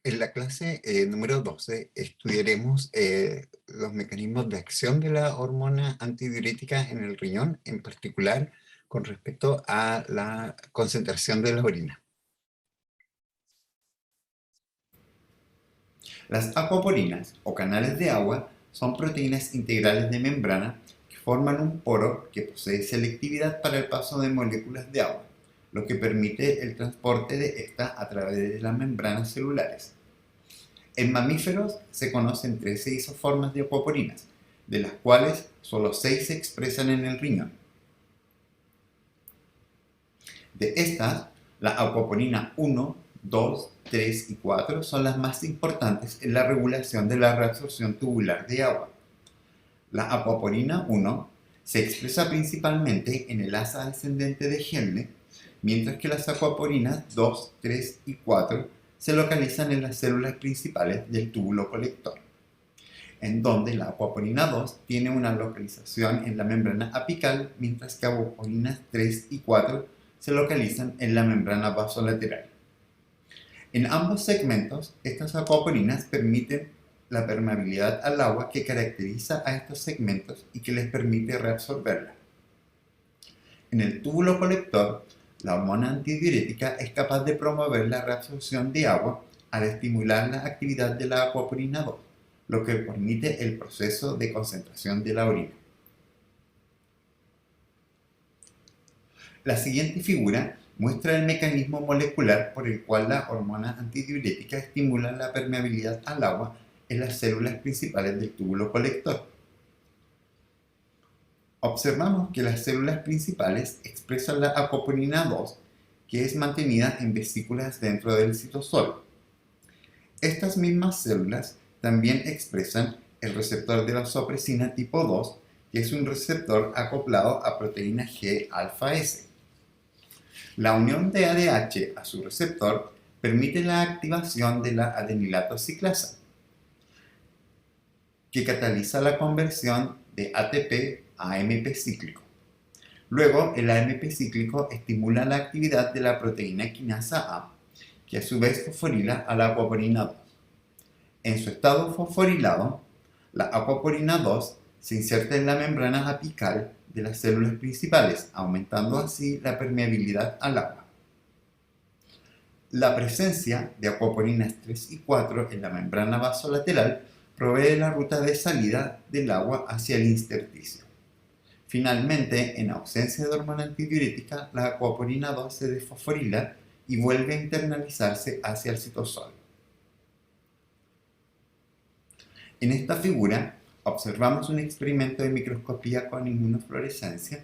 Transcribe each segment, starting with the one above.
En la clase número 12 estudiaremos los mecanismos de acción de la hormona antidiurética en el riñón, en particular con respecto a la concentración de la orina. Las acuaporinas o canales de agua son proteínas integrales de membrana que forman un poro que posee selectividad para el paso de moléculas de agua, lo que permite el transporte de esta a través de las membranas celulares. En mamíferos se conocen 13 isoformas de acuaporinas, de las cuales solo 6 se expresan en el riñón. De estas, la acuaporina 1, 2, 3 y 4 son las más importantes en la regulación de la reabsorción tubular de agua. La acuaporina 1 se expresa principalmente en el asa descendente de Henle, mientras que las acuaporinas 2, 3 y 4 se localizan en las células principales del túbulo colector, en donde la acuaporina 2 tiene una localización en la membrana apical, mientras que acuaporinas 3 y 4 se localizan en la membrana vasolateral. En ambos segmentos, estas acuaporinas permiten la permeabilidad al agua que caracteriza a estos segmentos y que les permite reabsorberla. En el túbulo colector, la hormona antidiurética es capaz de promover la reabsorción de agua al estimular la actividad de la acuaporina 2, lo que permite el proceso de concentración de la orina. La siguiente figura muestra el mecanismo molecular por el cual la hormona antidiurética estimula la permeabilidad al agua en las células principales del túbulo colector. Observamos que las células principales expresan la acuaporina 2, que es mantenida en vesículas dentro del citosol. Estas mismas células también expresan el receptor de vasopresina tipo 2, que es un receptor acoplado a proteína G alfa S. La unión de ADH a su receptor permite la activación de la adenilato ciclasa, que cataliza la conversión de ATP a AMP cíclico. Luego, el AMP cíclico estimula la actividad de la proteína quinasa A, que a su vez fosforila a la acuaporina 2. En su estado fosforilado, la acuaporina 2 se inserta en la membrana apical de las células principales, aumentando así la permeabilidad al agua. La presencia de acuaporinas 3 y 4 en la membrana vasolateral provee la ruta de salida del agua hacia el intersticio. Finalmente, en ausencia de hormona antidiurética, la acuaporina 2 se desfosforila y vuelve a internalizarse hacia el citosol. En esta figura observamos un experimento de microscopía con inmunofluorescencia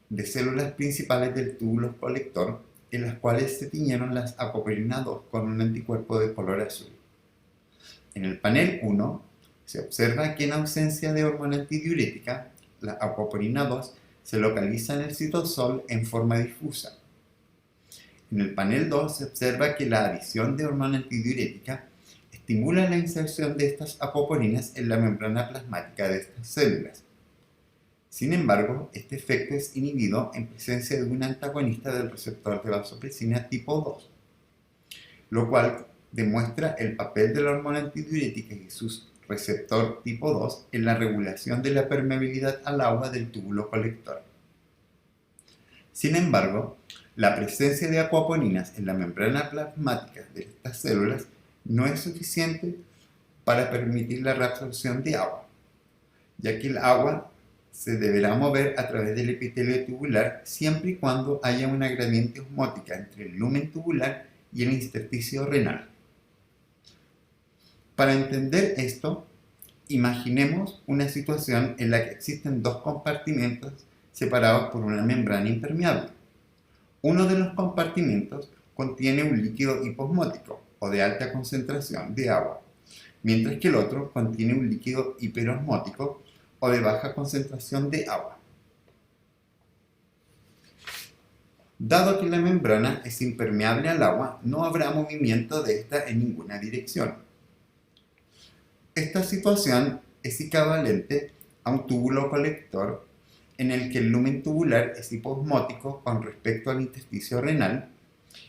de células principales del túbulo colector, en las cuales se tiñeron las acuaporina 2 con un anticuerpo de color azul. En el panel 1 se observa que en ausencia de hormona antidiurética, la acuaporina 2 se localiza en el citosol en forma difusa. En el panel 2 se observa que la adición de hormona antidiurética estimula la inserción de estas acuaporinas en la membrana plasmática de estas células. Sin embargo, este efecto es inhibido en presencia de un antagonista del receptor de vasopresina tipo 2, lo cual demuestra el papel de la hormona antidiurética y su receptor tipo 2 en la regulación de la permeabilidad al agua del túbulo colector. Sin embargo, la presencia de acuaporinas en la membrana plasmática de estas células no es suficiente para permitir la reabsorción de agua, ya que el agua se deberá mover a través del epitelio tubular siempre y cuando haya una gradiente osmótica entre el lumen tubular y el intersticio renal. Para entender esto, imaginemos una situación en la que existen dos compartimentos separados por una membrana impermeable. Uno de los compartimentos contiene un líquido hiposmótico o de alta concentración de agua, mientras que el otro contiene un líquido hiperosmótico o de baja concentración de agua. Dado que la membrana es impermeable al agua, no habrá movimiento de esta en ninguna dirección. Esta situación es equivalente a un túbulo colector en el que el lumen tubular es hiposmótico con respecto al intersticio renal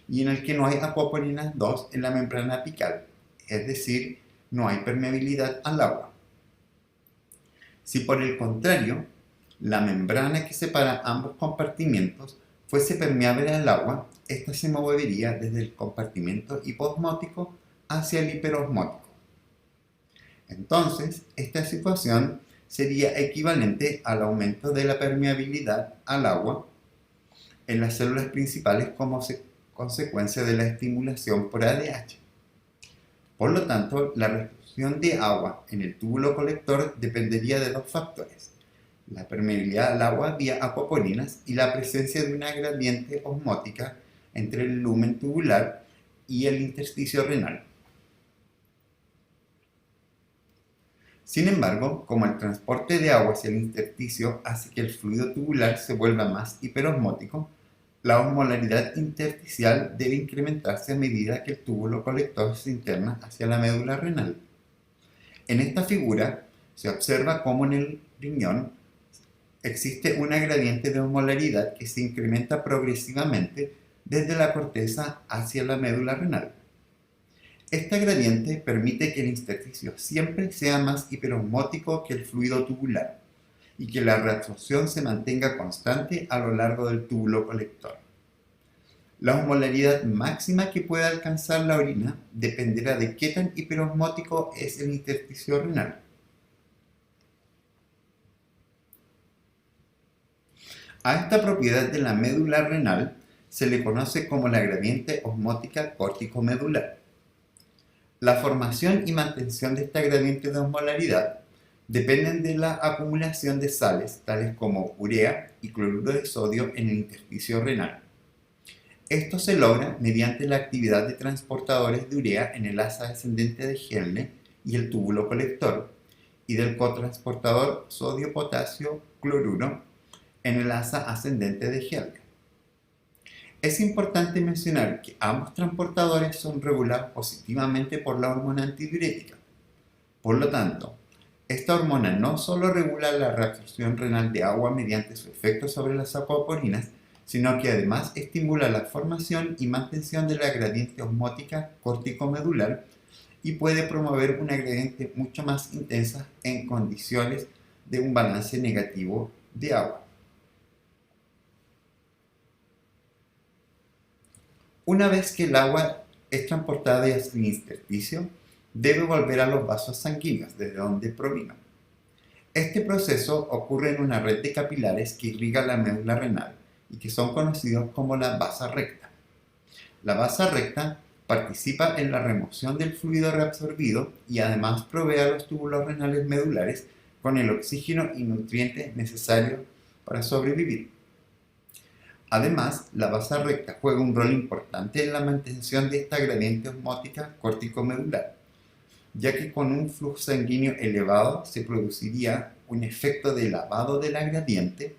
y en el que no hay acuaporinas 2 en la membrana apical, es decir, no hay permeabilidad al agua. Si por el contrario, la membrana que separa ambos compartimentos fuese permeable al agua, ésta se movería desde el compartimento hipoosmótico hacia el hiperosmótico. Entonces, esta situación sería equivalente al aumento de la permeabilidad al agua en las células principales como consecuencia de la estimulación por ADH. Por lo tanto, la reabsorción de agua en el túbulo colector dependería de dos factores: la permeabilidad al agua vía acuaporinas y la presencia de una gradiente osmótica entre el lumen tubular y el intersticio renal. Sin embargo, como el transporte de agua hacia el intersticio hace que el fluido tubular se vuelva más hiperosmótico, la osmolaridad intersticial debe incrementarse a medida que el túbulo colector se interna hacia la médula renal. En esta figura se observa cómo en el riñón existe una gradiente de osmolaridad que se incrementa progresivamente desde la corteza hacia la médula renal. Esta gradiente permite que el intersticio siempre sea más hiperosmótico que el fluido tubular y que la reabsorción se mantenga constante a lo largo del túbulo colector. La osmolaridad máxima que pueda alcanzar la orina dependerá de qué tan hiperosmótico es el intersticio renal. A esta propiedad de la médula renal se le conoce como la gradiente osmótica córtico-medular. La formación y mantención de esta gradiente de osmolaridad dependen de la acumulación de sales, tales como urea y cloruro de sodio en el intersticio renal. Esto se logra mediante la actividad de transportadores de urea en el asa descendente de Henle y el túbulo colector, y del cotransportador sodio-potasio-cloruro en el asa ascendente de Henle. Es importante mencionar que ambos transportadores son regulados positivamente por la hormona antidiurética. Por lo tanto, esta hormona no solo regula la reabsorción renal de agua mediante su efecto sobre las acuaporinas, sino que además estimula la formación y mantención de la gradiente osmótica córtico-medular y puede promover una gradiente mucho más intensa en condiciones de un balance negativo de agua. Una vez que el agua es transportada hacia el intersticio, debe volver a los vasos sanguíneos, desde donde provino. Este proceso ocurre en una red de capilares que irriga la médula renal y que son conocidos como la vasa recta. La vasa recta participa en la remoción del fluido reabsorbido y además provee a los túbulos renales medulares con el oxígeno y nutrientes necesarios para sobrevivir. Además, la vasa recta juega un rol importante en la mantención de esta gradiente osmótica córtico-medular, ya que con un flujo sanguíneo elevado se produciría un efecto de lavado de la gradiente,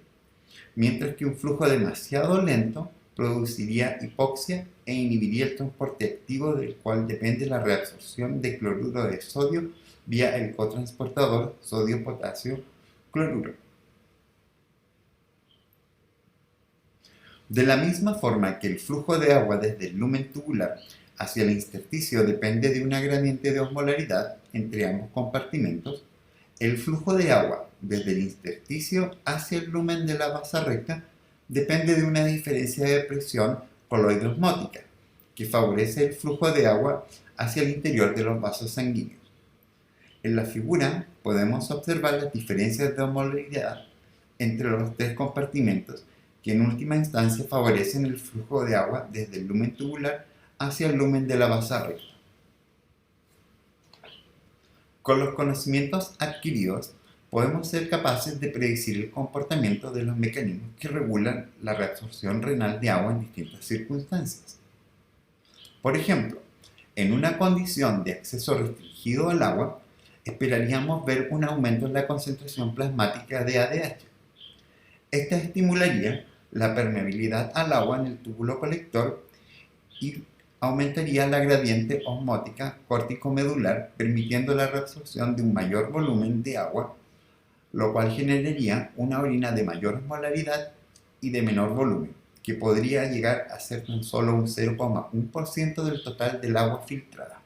mientras que un flujo demasiado lento produciría hipoxia e inhibiría el transporte activo del cual depende la reabsorción de cloruro de sodio vía el cotransportador sodio-potasio-cloruro. De la misma forma que el flujo de agua desde el lumen tubular hacia el intersticio depende de una gradiente de osmolaridad entre ambos compartimentos, el flujo de agua desde el intersticio hacia el lumen de la vasa recta depende de una diferencia de presión coloide-osmótica, que favorece el flujo de agua hacia el interior de los vasos sanguíneos. En la figura podemos observar las diferencias de osmolaridad entre los tres compartimentos que en última instancia favorecen el flujo de agua desde el lumen tubular hacia el lumen de la vasa recta. Con los conocimientos adquiridos, podemos ser capaces de predecir el comportamiento de los mecanismos que regulan la reabsorción renal de agua en distintas circunstancias. Por ejemplo, en una condición de acceso restringido al agua, esperaríamos ver un aumento en la concentración plasmática de ADH. Esta estimularía la permeabilidad al agua en el túbulo colector y aumentaría la gradiente osmótica córtico-medular, permitiendo la reabsorción de un mayor volumen de agua, lo cual generaría una orina de mayor osmolaridad y de menor volumen, que podría llegar a ser tan solo un 0,1% del total del agua filtrada.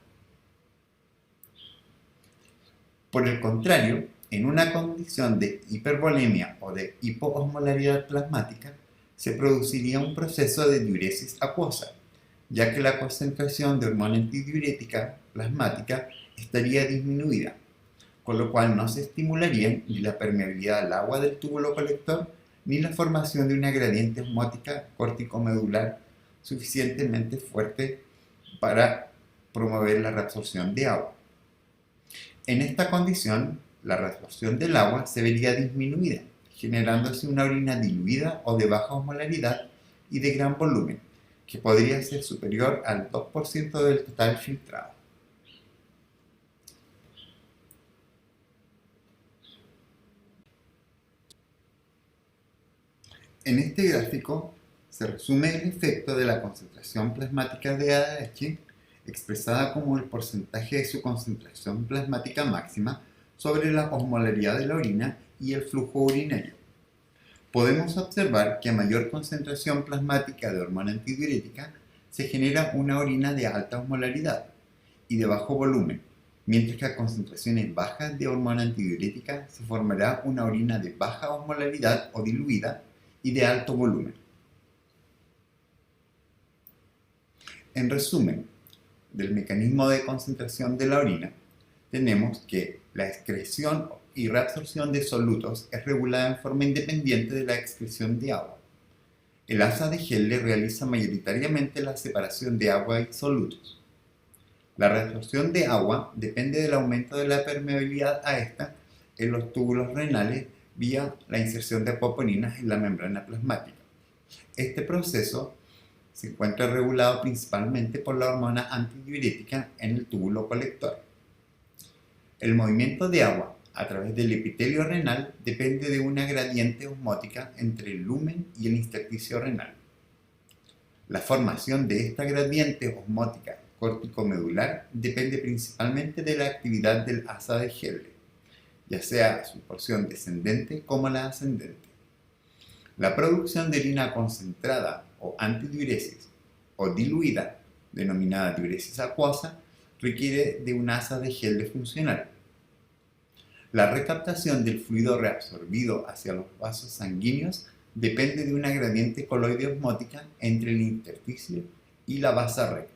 Por el contrario, en una condición de hipervolemia o de hipoosmolaridad plasmática, se produciría un proceso de diuresis acuosa, ya que la concentración de hormona antidiurética plasmática estaría disminuida, con lo cual no se estimularía ni la permeabilidad al agua del túbulo colector ni la formación de una gradiente osmótica córtico-medular suficientemente fuerte para promover la reabsorción de agua. En esta condición, la reabsorción del agua se vería disminuida, generándose una orina diluida o de baja osmolaridad y de gran volumen, que podría ser superior al 2% del total filtrado. En este gráfico se resume el efecto de la concentración plasmática de ADH expresada como el porcentaje de su concentración plasmática máxima sobre la osmolaridad de la orina y el flujo urinario. Podemos observar que a mayor concentración plasmática de hormona antidiurética se genera una orina de alta osmolaridad y de bajo volumen, mientras que a concentraciones bajas de hormona antidiurética se formará una orina de baja osmolaridad o diluida y de alto volumen. En resumen, del mecanismo de concentración de la orina, tenemos que la excreción y reabsorción de solutos es regulada en forma independiente de la excreción de agua. El asa de Helle realiza mayoritariamente la separación de agua y solutos. La reabsorción de agua depende del aumento de la permeabilidad a esta en los túbulos renales vía la inserción de acuaponinas en la membrana plasmática. Este proceso se encuentra regulado principalmente por la hormona antidiurética en el túbulo colector. El movimiento de agua a través del epitelio renal depende de una gradiente osmótica entre el lumen y el intersticio renal. La formación de esta gradiente osmótica córtico-medular depende principalmente de la actividad del asa de Helle, ya sea su porción descendente como la ascendente. La producción de orina concentrada o antidiuresis o diluida, denominada diuresis acuosa, requiere de un asa de Helle funcional. La recaptación del fluido reabsorbido hacia los vasos sanguíneos depende de una gradiente coloide osmótica entre el intersticio y la vasa recta.